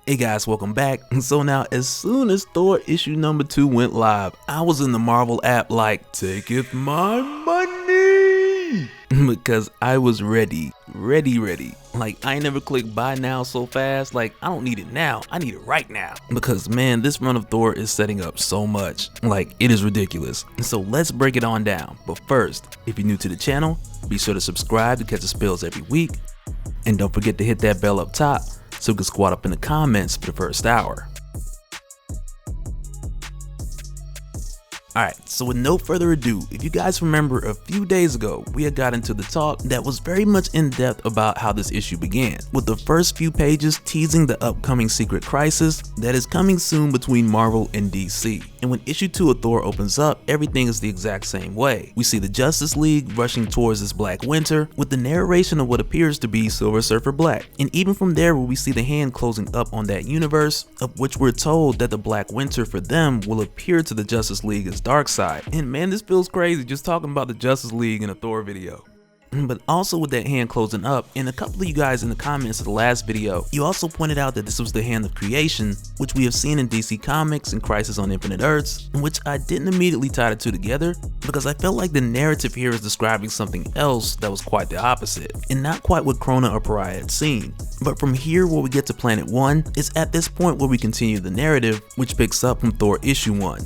Hey guys, welcome back. So now, as soon as Thor issue number 2 went live, I was in the Marvel app like, taketh my money, because I was ready. Like, I ain't never clicked buy now so fast. Like, I don't need it now, I need it right now. Because man, this run of Thor is setting up so much. Like, it is ridiculous. So let's break it on down. But first, if you're new to the channel, be sure to subscribe to catch the spills every week. And don't forget to hit that bell up top so we can squat up in the comments for the first hour. Alright, so with no further ado, if you guys remember a few days ago, we had got into the talk that was very much in depth about how this issue began, with the first few pages teasing the upcoming secret crisis that is coming soon between Marvel and DC. And when issue 2 of Thor opens up, everything is the exact same way. We see the Justice League rushing towards this Black Winter with the narration of what appears to be Silver Surfer Black. And even from there, where we see the hand closing up on that universe, of which we're told that the Black Winter for them will appear to the Justice League as Darkseid. And man, this feels crazy just talking about the Justice League in a Thor video. But also with that hand closing up, and a couple of you guys in the comments of the last video, you also pointed out that this was the hand of creation, which we have seen in DC Comics and Crisis on Infinite Earths, which I didn't immediately tie the two together because I felt like the narrative here is describing something else that was quite the opposite, and not quite what Krona or Pariah had seen. But from here where we get to Planet 1, it's at this point where we continue the narrative, which picks up from Thor issue 1.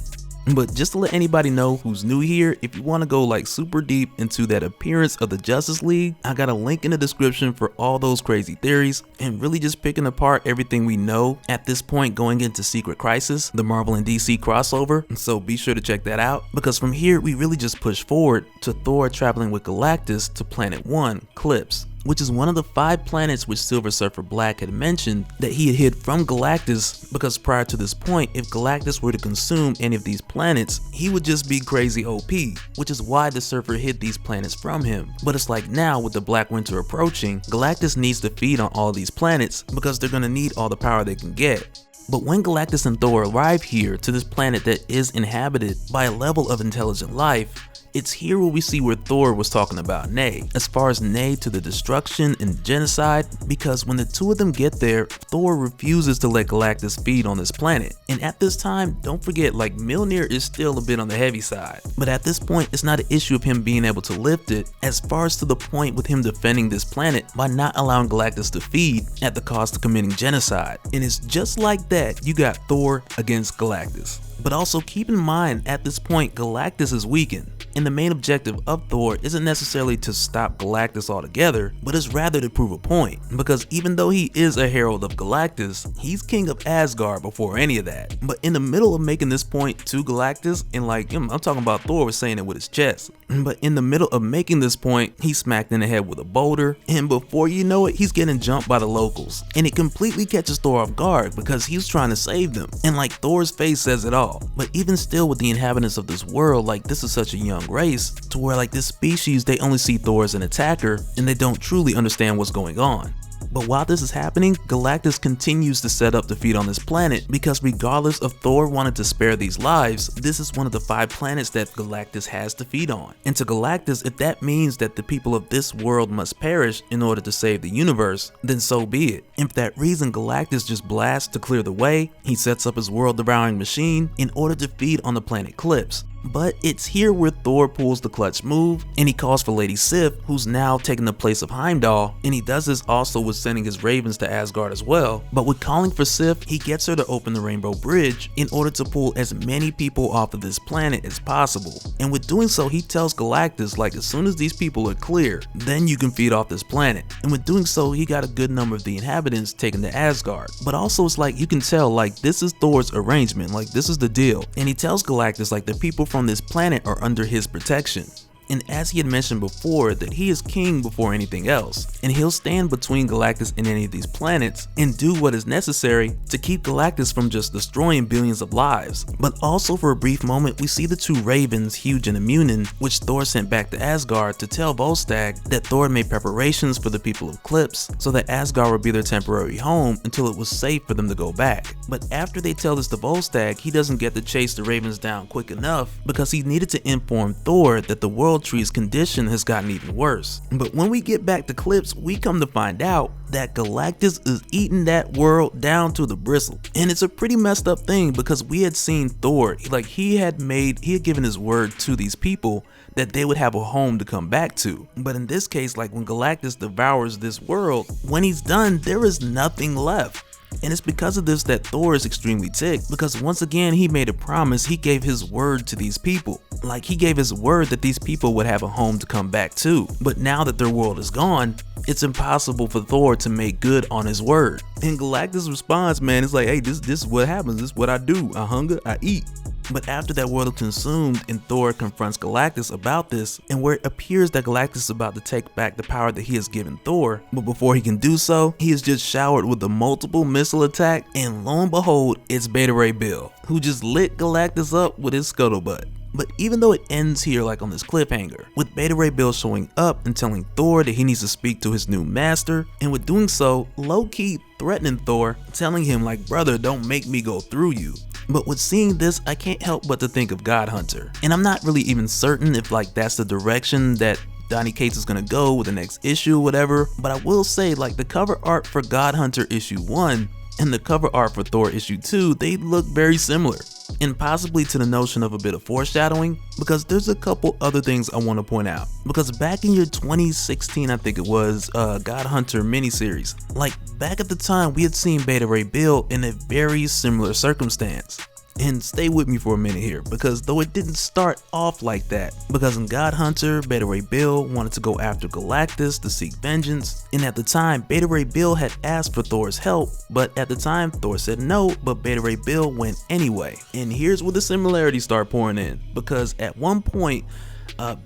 But just to let anybody know who's new here, if you want to go like super deep into that appearance of the Justice League, I got a link in the description for all those crazy theories and really just picking apart everything we know at this point going into Secret Crisis, the Marvel and DC crossover. So be sure to check that out, because from here we really just push forward to Thor traveling with Galactus to Planet 1, Clips, which is one of the 5 planets which Silver Surfer Black had mentioned that he had hid from Galactus, because prior to this point, if Galactus were to consume any of these planets, he would just be crazy OP, which is why the Surfer hid these planets from him. But it's like now with the Black Winter approaching, Galactus needs to feed on all these planets because they're gonna need all the power they can get. But when Galactus and Thor arrive here to this planet that is inhabited by a level of intelligent life, it's here where we see where Thor was talking about Nay, as far as Nay to the destruction and genocide, because when the two of them get there, Thor refuses to let Galactus feed on this planet. And at this time, don't forget, like, Mjolnir is still a bit on the heavy side. But at this point, it's not an issue of him being able to lift it, as far as to the point with him defending this planet by not allowing Galactus to feed at the cost of committing genocide. And it's just like that, you got Thor against Galactus. But also keep in mind, at this point, Galactus is weakened, and the main objective of Thor isn't necessarily to stop Galactus altogether, but is rather to prove a point, because even though he is a herald of Galactus, he's king of Asgard before any of that. But in the middle of making this point to Galactus, and like, I'm talking about Thor was saying it with his chest, but in the middle of making this point, he's smacked in the head with a boulder, and before you know it, he's getting jumped by the locals, and it completely catches Thor off guard because he's trying to save them, and like Thor's face says it all. But even still, with the inhabitants of this world, like, this is such a young race to where like this species, they only see Thor as an attacker and they don't truly understand what's going on. But while this is happening, Galactus continues to set up to feed on this planet, because regardless of Thor wanted to spare these lives, this is one of the 5 planets that Galactus has to feed on. And to Galactus, if that means that the people of this world must perish in order to save the universe, then so be it. And for that reason, Galactus just blasts to clear the way. He sets up his world-devouring machine in order to feed on the planet Clips. But it's here where Thor pulls the clutch move, and he calls for Lady Sif, who's now taking the place of Heimdall, and he does this also with sending his ravens to Asgard as well. But with calling for Sif, he gets her to open the Rainbow Bridge in order to pull as many people off of this planet as possible. And with doing so, he tells Galactus, like, as soon as these people are clear, then you can feed off this planet. And with doing so, he got a good number of the inhabitants taken to Asgard. But also, it's like, you can tell, like, this is Thor's arrangement, like, this is the deal. And he tells Galactus, like, the people from this planet are under his protection. And as he had mentioned before, that he is king before anything else, and he'll stand between Galactus and any of these planets and do what is necessary to keep Galactus from just destroying billions of lives. But also for a brief moment, we see the 2 ravens, Huge and Immunin, which Thor sent back to Asgard to tell Volstagg that Thor made preparations for the people of Clips so that Asgard would be their temporary home until it was safe for them to go back. But after they tell this to Volstagg, he doesn't get to chase the ravens down quick enough because he needed to inform Thor that the world World Tree's condition has gotten even worse. But when we get back to clips, we come to find out that Galactus is eating that world down to the bristle. And it's a pretty messed up thing because we had seen Thor, like he had given his word to these people that they would have a home to come back to. But in this case, like when Galactus devours this world, when he's done, there is nothing left. And it's because of this that Thor is extremely ticked, because once again he made a promise, he gave his word to these people. Like he gave his word that these people would have a home to come back to. But now that their world is gone, it's impossible for Thor to make good on his word. And Galactus' response, man, is like, hey, this is what happens, this is what I do. I hunger, I eat. But after that world is consumed and Thor confronts Galactus about this, and where it appears that Galactus is about to take back the power that he has given Thor, but before he can do so, he is just showered with a multiple missile attack, and lo and behold, it's Beta Ray Bill, who just lit Galactus up with his scuttlebutt. But even though it ends here like on this cliffhanger, with Beta Ray Bill showing up and telling Thor that he needs to speak to his new master, and with doing so, low-key threatening Thor, telling him like, brother, don't make me go through you. But with seeing this, I can't help but to think of Godhunter. And I'm not really even certain if like that's the direction that Donny Cates is gonna go with the next issue or whatever, but I will say like the cover art for Godhunter issue 1 and the cover art for Thor issue 2, they look very similar. And possibly to the notion of a bit of foreshadowing, because there's a couple other things I want to point out. Because back in year 2016, I think it was, Godhunter miniseries, like back at the time we had seen Beta Ray Bill in a very similar circumstance. And stay with me for a minute here, because though it didn't start off like that, because in Godhunter, Beta Ray Bill wanted to go after Galactus to seek vengeance, and at the time, Beta Ray Bill had asked for Thor's help, but at the time, Thor said no, but Beta Ray Bill went anyway. And here's where the similarities start pouring in, because at one point,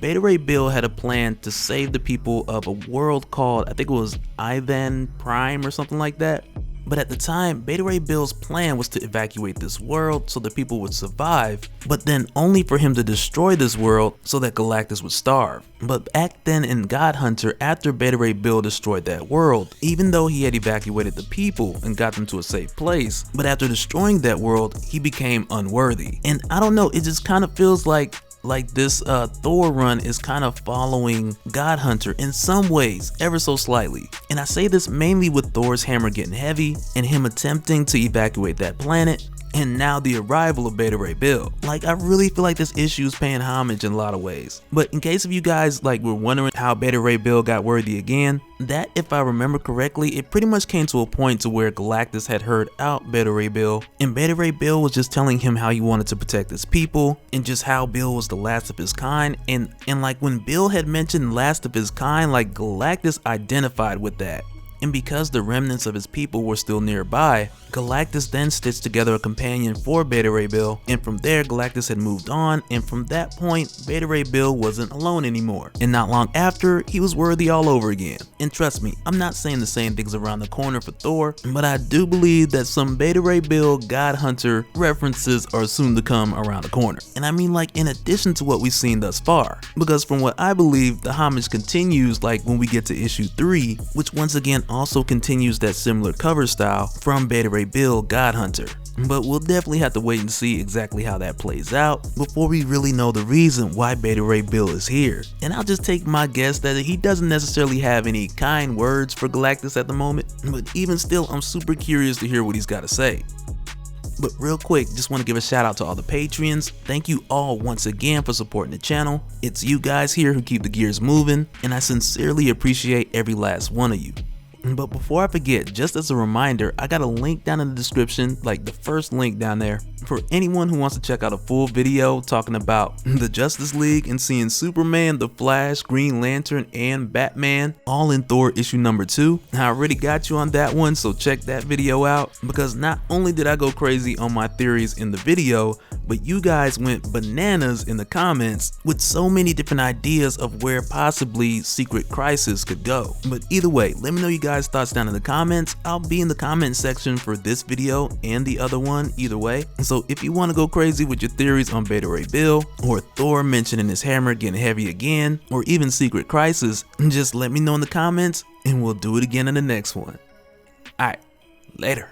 Beta Ray Bill had a plan to save the people of a world called, I think it was Ivan Prime or something like that. But at the time, Beta Ray Bill's plan was to evacuate this world so the people would survive, but then only for him to destroy this world so that Galactus would starve. But back then in Godhunter, after Beta Ray Bill destroyed that world, even though he had evacuated the people and got them to a safe place, but after destroying that world, he became unworthy. And I don't know, it just kind of feels like this Thor run is kind of following Godhunter in some ways, ever so slightly. And I say this mainly with Thor's hammer getting heavy and him attempting to evacuate that planet, and now the arrival of Beta Ray Bill. Like, I really feel like this issue is paying homage in a lot of ways. But in case of you guys like were wondering how Beta Ray Bill got worthy again, that, if I remember correctly, it pretty much came to a point to where Galactus had heard out Beta Ray Bill, and Beta Ray Bill was just telling him how he wanted to protect his people, and just how Bill was the last of his kind, and like when Bill had mentioned last of his kind, like Galactus identified with that. And because the remnants of his people were still nearby, Galactus then stitched together a companion for Beta Ray Bill, and from there Galactus had moved on, and from that point Beta Ray Bill wasn't alone anymore. And not long after, he was worthy all over again. And trust me, I'm not saying the same things around the corner for Thor, but I do believe that some Beta Ray Bill Godhunter references are soon to come around the corner. And I mean like in addition to what we've seen thus far, because from what I believe, the homage continues like when we get to issue 3, which once again also continues that similar cover style from Beta Ray Bill Godhunter. But we'll definitely have to wait and see exactly how that plays out before we really know the reason why Beta Ray Bill is here. And I'll just take my guess that he doesn't necessarily have any kind words for Galactus at the moment, but even still, I'm super curious to hear what he's got to say. But real quick, just want to give a shout out to all the Patreons. Thank you all once again for supporting the channel. It's you guys here who keep the gears moving, and I sincerely appreciate every last one of you. But before I forget, just as a reminder, I got a link down in the description, like the first link down there, for anyone who wants to check out a full video talking about the Justice League and seeing Superman, the Flash, Green Lantern, and Batman all in Thor issue number 2. I already got you on that one, so check that video out, because not only did I go crazy on my theories in the video, but you guys went bananas in the comments with so many different ideas of where possibly Secret Crisis could go. But either way, let me know you guys' thoughts down in the comments. I'll be in the comment section for this video and the other one either way. So if you want to go crazy with your theories on Beta Ray Bill, or Thor mentioning his hammer getting heavy again, or even Secret Crisis, just let me know in the comments and we'll do it again in the next one. Alright, later.